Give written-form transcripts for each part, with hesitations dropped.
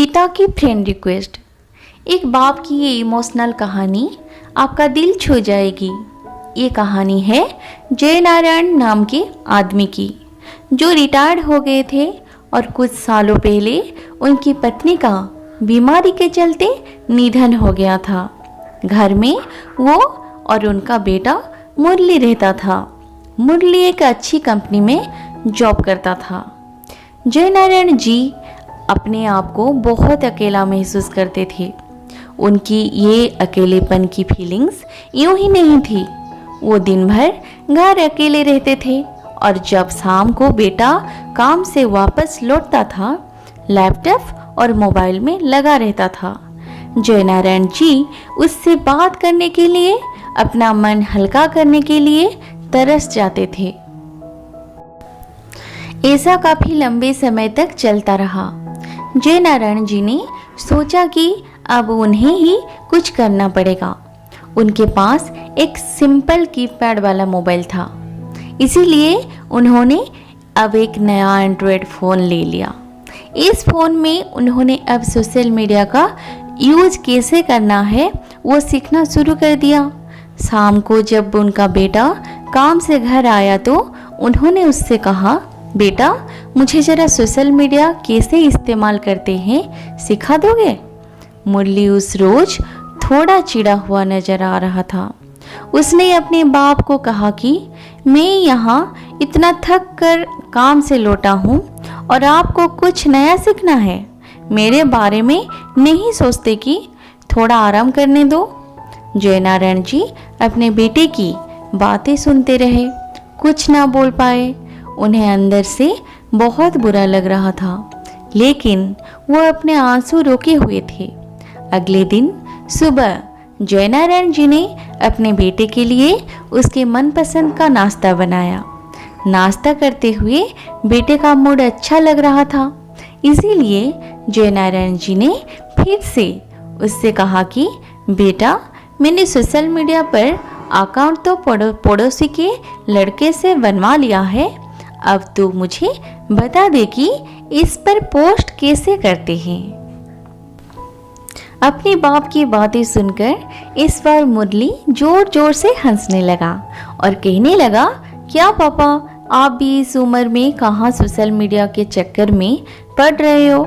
पिता की friend request. एक बाप की ये इमोशनल कहानी आपका दिल छू जाएगी। ये कहानी है जय नारायण नाम के आदमी की, जो रिटायर्ड हो गए थे और कुछ सालों पहले उनकी पत्नी का बीमारी के चलते निधन हो गया था। घर में वो और उनका बेटा मुरली रहता था। मुरली एक अच्छी कंपनी में जॉब करता था। जय नारायण जी अपने आप को बहुत अकेला महसूस करते थे। उनकी ये अकेलेपन की फीलिंग्स यूं ही नहीं थी। वो दिन भर घर अकेले रहते थे और जब शाम को बेटा काम से वापस लौटता था, लैपटॉप और मोबाइल में लगा रहता था। जय नारायण जी उससे बात करने के लिए, अपना मन हल्का करने के लिए तरस जाते थे। ऐसा काफी लंबे समय तक चलता रहा। जय नारायण जी ने सोचा कि अब उन्हें ही कुछ करना पड़ेगा। उनके पास एक सिंपल कीपैड वाला मोबाइल था, इसीलिए उन्होंने अब एक नया एंड्रॉयड फ़ोन ले लिया। इस फ़ोन में उन्होंने अब सोशल मीडिया का यूज कैसे करना है वो सीखना शुरू कर दिया। शाम को जब उनका बेटा काम से घर आया तो उन्होंने उससे कहा, बेटा मुझे ज़रा सोशल मीडिया कैसे इस्तेमाल करते हैं सिखा दोगे? मुरली उस रोज़ थोड़ा चिढ़ा हुआ नज़र आ रहा था। उसने अपने बाप को कहा कि मैं यहाँ इतना थक कर काम से लौटा हूँ और आपको कुछ नया सीखना है। मेरे बारे में नहीं सोचते कि थोड़ा आराम करने दो। जय नारायण जी अपने बेटे की बातें सुनते रहे, कुछ ना बोल पाए। उन्हें अंदर से बहुत बुरा लग रहा था, लेकिन वो अपने आंसू रोके हुए थे। अगले दिन सुबह जय नारायण जी ने अपने बेटे के लिए उसके मनपसंद का नाश्ता बनाया। नाश्ता करते हुए बेटे का मूड अच्छा लग रहा था, इसीलिए जय नारायण जी ने फिर से उससे कहा कि बेटा मैंने सोशल मीडिया पर अकाउंट तो पड़ोसी के लड़के से बनवा लिया है। अब तू मुझे बता दे कि इस पर पोस्ट कैसे करते हैं। अपने बाप की बातें सुनकर इस बार मुरली जोर जोर से हंसने लगा और कहने लगा, क्या पापा आप भी इस उम्र में कहाँ सोशल मीडिया के चक्कर में पड़ रहे हो?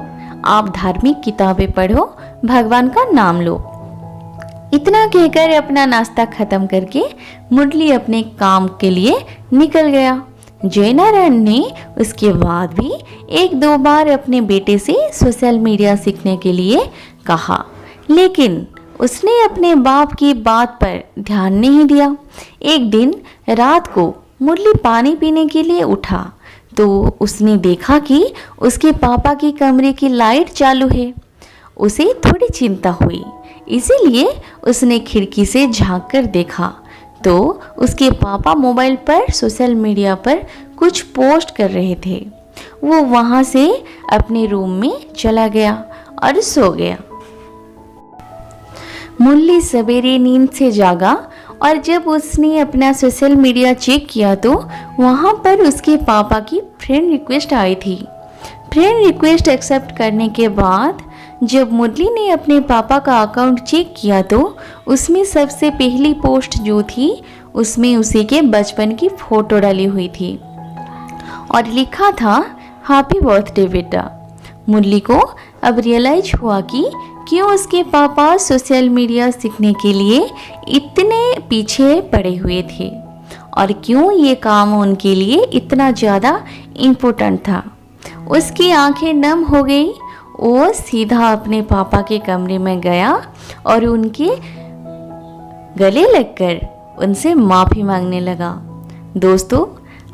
आप धार्मिक किताबें पढ़ो, भगवान का नाम लो। इतना कहकर अपना नाश्ता खत्म करके मुरली अपने काम के लिए निकल गया। जय नारायण ने उसके बाद भी एक दो बार अपने बेटे से सोशल मीडिया सीखने के लिए कहा, लेकिन उसने अपने बाप की बात पर ध्यान नहीं दिया। एक दिन रात को मुरली पानी पीने के लिए उठा तो उसने देखा कि उसके पापा की कमरे की लाइट चालू है। उसे थोड़ी चिंता हुई, इसीलिए उसने खिड़की से झांक कर देखा तो उसके पापा मोबाइल पर सोशल मीडिया पर कुछ पोस्ट कर रहे थे। वो वहाँ से अपने रूम में चला गया और सो गया। मुरली सवेरे नींद से जागा और जब उसने अपना सोशल मीडिया चेक किया तो वहाँ पर उसके पापा की फ्रेंड रिक्वेस्ट आई थी। फ्रेंड रिक्वेस्ट एक्सेप्ट करने के बाद जब मुरली ने अपने पापा का अकाउंट चेक किया तो उसमें सबसे पहली पोस्ट जो थी उसमें उसी के बचपन की फ़ोटो डाली हुई थी और लिखा था, हैप्पी बर्थडे बेटा। मुरली को अब रियलाइज हुआ कि क्यों उसके पापा सोशल मीडिया सीखने के लिए इतने पीछे पड़े हुए थे और क्यों ये काम उनके लिए इतना ज़्यादा इम्पोर्टेंट था। उसकी आंखें नम हो गई। वो सीधा अपने पापा के कमरे में गया और उनके गले लगकर उनसे माफ़ी मांगने लगा। दोस्तों,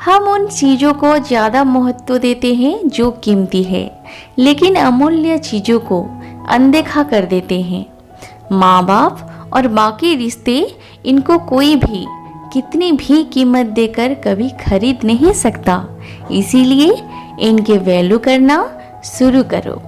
हम उन चीज़ों को ज़्यादा महत्व देते हैं जो कीमती है, लेकिन अमूल्य चीज़ों को अनदेखा कर देते हैं। माँ बाप और बाकी रिश्ते, इनको कोई भी कितनी भी कीमत देकर कभी खरीद नहीं सकता। इसीलिए इनके वैल्यू करना शुरू करो।